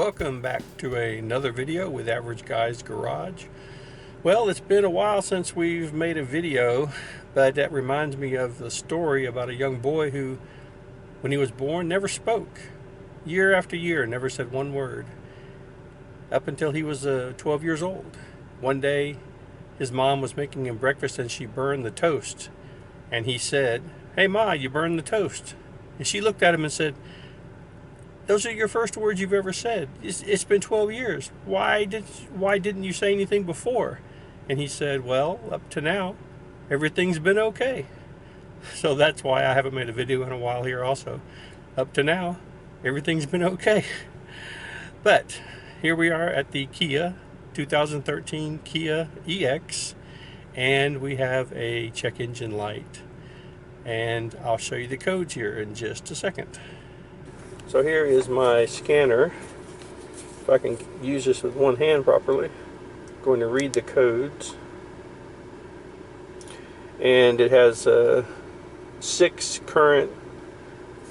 welcome back to another video with Average Guy's Garage. Well, it's been a while since we've made a video, but that reminds me of the story about a young boy who, when he was born, never spoke. Year after year, never said one word, up until he was 12 years old. One day, his mom was making him breakfast and she burned the toast. And he said, "Hey Ma, you burned the toast." And she looked at him and said, "Those are your first words you've ever said. It's been 12 years. Why didn't you say anything before?" And he said, "Well, up to now, everything's been okay." So that's why I haven't made a video in a while here also. Up to now, everything's been okay. But here we are at the Kia 2013 Kia EX, and we have a check engine light. And I'll show you the codes here in just a second. So here is my scanner. If I can use this with one hand properly, I'm going to read the codes. And it has 6 current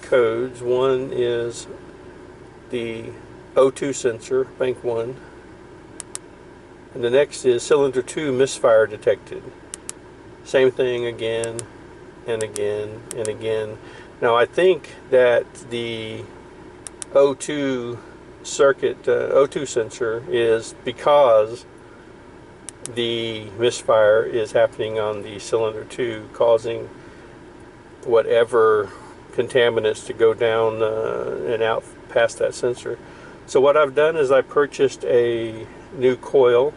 codes. One is the O2 sensor, bank 1. And the next is cylinder 2 misfire detected. Same thing again and again and again. Now I think that the O2 circuit, O2 sensor, is because the misfire is happening on the cylinder 2, causing whatever contaminants to go down and out past that sensor. So what I've done is I purchased a new coil.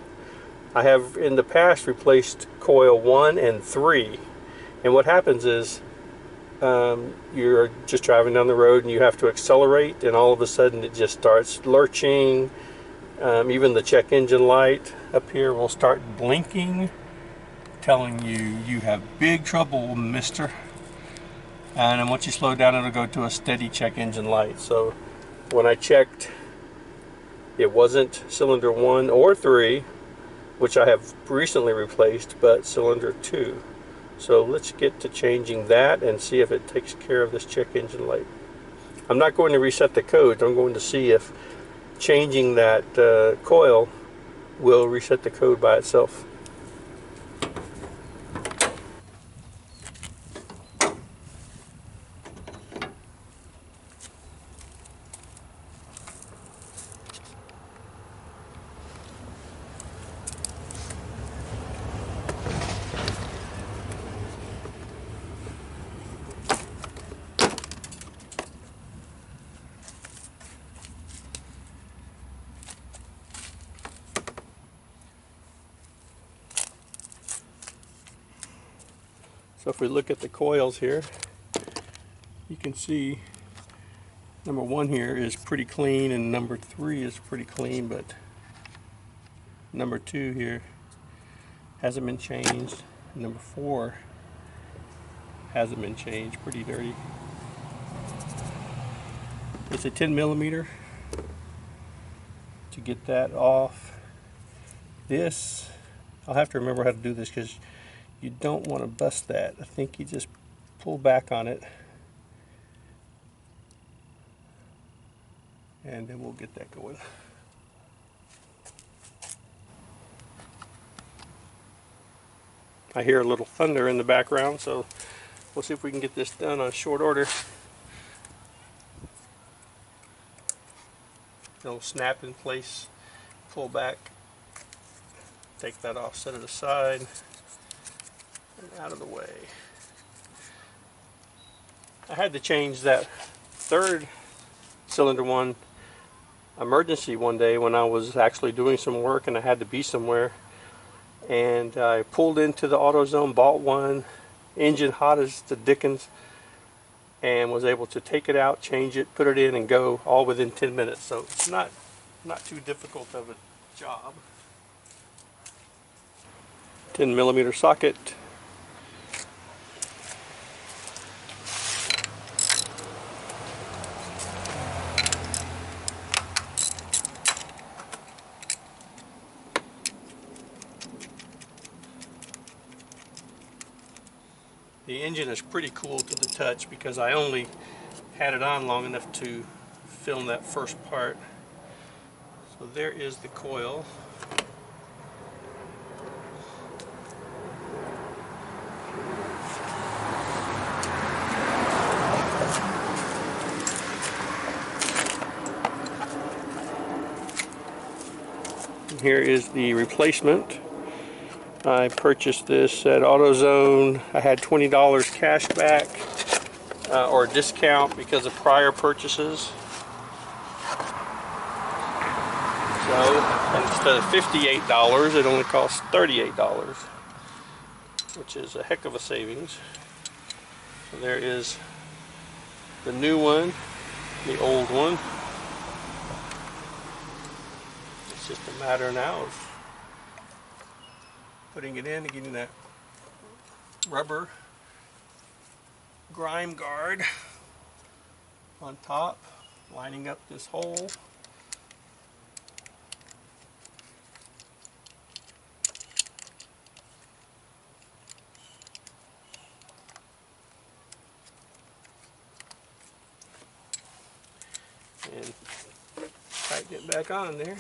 I have in the past replaced coil 1 and 3, and what happens is you're just driving down the road and you have to accelerate, and all of a sudden it just starts lurching. Even the check engine light up here will start blinking, telling you have big trouble, mister. And then once you slow down, it'll go to a steady check engine light. So when I checked, it wasn't cylinder 1 or 3, which I have recently replaced, but cylinder 2. So let's get to changing that and see if it takes care of this check engine light. I'm not going to reset the code. I'm going to see if changing that coil will reset the code by itself. So if we look at the coils here, you can see number 1 here is pretty clean and number 3 is pretty clean, but number 2 here hasn't been changed. Number 4 hasn't been changed, pretty dirty. It's a 10mm to get that off. This, I'll have to remember how to do this because you don't want to bust that. I think you just pull back on it and then we'll get that going. I hear a little thunder in the background, so we'll see if we can get this done on short order. It'll snap in place, pull back, take that off, set it aside, and out of the way. I had to change that 3rd cylinder 1 emergency one day when I was actually doing some work and I had to be somewhere, and I pulled into the AutoZone, bought one, engine hot as the dickens, and was able to take it out, change it, put it in, and go all within 10 minutes. So it's not too difficult of a job. 10mm socket. The engine is pretty cool to the touch because I only had it on long enough to film that first part. there is the coil. And here is the replacement. I purchased this at AutoZone. I had $20 cash back or discount because of prior purchases. So instead of $58, it only costs $38, which is a heck of a savings. So there is the new one, the old one. It's just a matter now of putting it in and getting that rubber grime guard on top, lining up this hole. And tighten it back on there.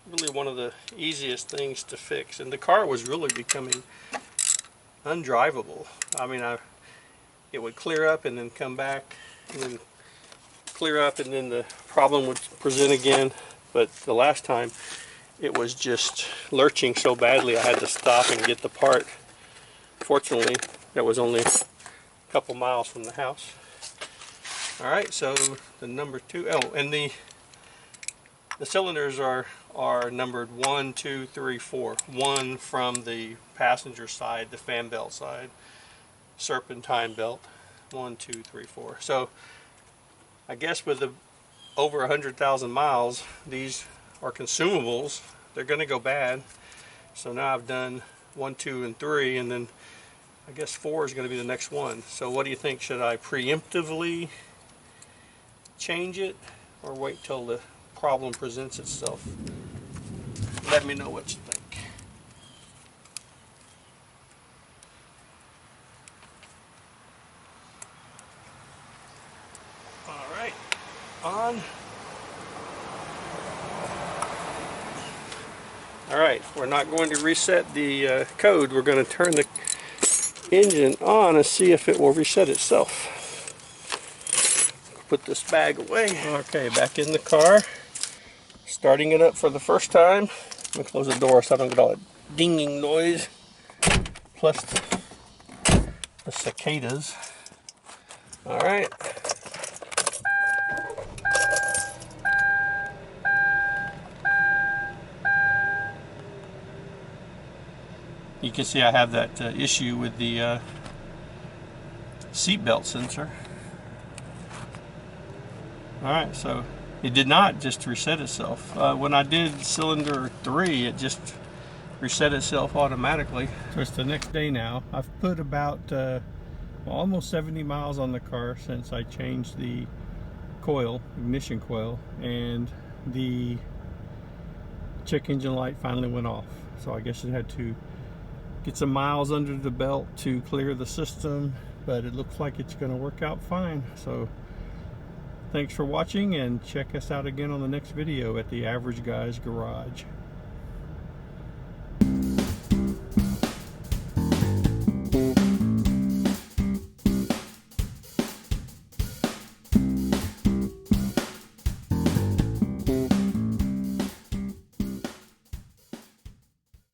Really one of the easiest things to fix, and the car was really becoming undrivable. I mean, it would clear up and then come back, and then clear up, and then the problem would present again. But the last time, it was just lurching so badly I had to stop and get the part. Fortunately, that was only a couple miles from the house. All right, so the number 2, oh, and the cylinders are numbered 1, 2, 3, 4. 1 from the passenger side, the fan belt side, serpentine belt. 1, 2, 3, 4. So I guess with the over 100,000 miles, these are consumables. They're going to go bad. So now I've done 1, 2, and 3, and then I guess 4 is going to be the next one. So what do you think? Should I preemptively change it or wait till the problem presents itself? Let me know what you think. All right, on. All right, we're not going to reset the code. We're going to turn the engine on and see if it will reset itself. Put this bag away. Okay, back in the car. Starting it up for the first time. Let me close the door so I don't get all that dinging noise. Plus the cicadas. All right. You can see I have that issue with the seat belt sensor. Alright, so it did not just reset itself. When I did cylinder 3, it just reset itself automatically. So it's the next day now. I've put about almost 70 miles on the car since I changed the coil, ignition coil, and the check engine light finally went off. So I guess it had to get some miles under the belt to clear the system, but it looks like it's going to work out fine. So thanks for watching, and check us out again on the next video at the Average Guy's Garage.